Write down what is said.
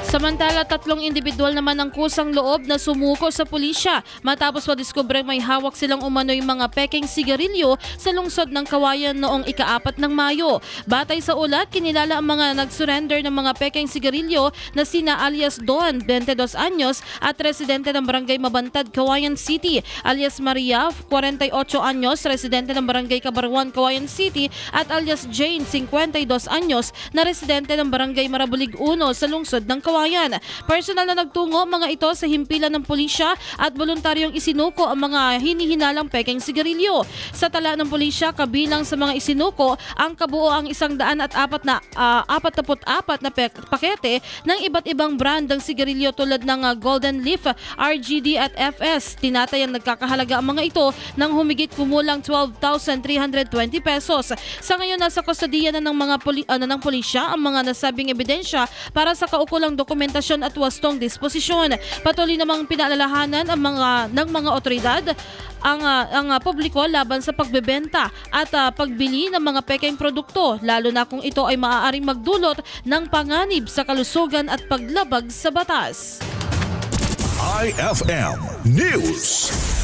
Samantala, 3 individual naman ang kusang loob na sumuko sa pulisya matapos madiskubre may hawak silang umano'y mga pekeng sigarilyo sa lungsod ng Kawayan noong ika-4 ng Mayo. Batay sa ulat, kinilala ang mga nag-surrender ng mga pekeng sigarilyo na sina alias Don, 22 anyos at residente ng Barangay Mabantad, Kawayan City, alias Maria, 48 anyos, residente ng Barangay Cabarwan, Kawayan City at alias Jane, 52 anyos, na residente ng Barangay Marabulig 1 sa lungsod ng Kawayan. Personal na nagtungo mga ito sa himpilan ng pulisya at voluntaryong isinuko ang mga hinihinalang pekeng sigarilyo. Sa tala ng pulisya, kabilang sa mga isinuko ang kabuoang 144 na pakete ng iba't ibang brand ng sigarilyo tulad ng Golden Leaf, RGD at FS. Tinatayang nagkakahalaga ang mga ito ng humigit kumulang 12,320 pesos. Sa ngayon, nasa kustodiya na ng pulisya ang mga nasabing ebidensya para sa kaukulang dokumentasyon at wastong disposisyon. Patuloy namang pinaalalahanan ng mga otoridad ang publiko laban sa pagbebenta at pagbili ng mga pekeng produkto, lalo na kung ito ay maaaring magdulot ng panganib sa kalusugan at paglabag sa batas. IFM News.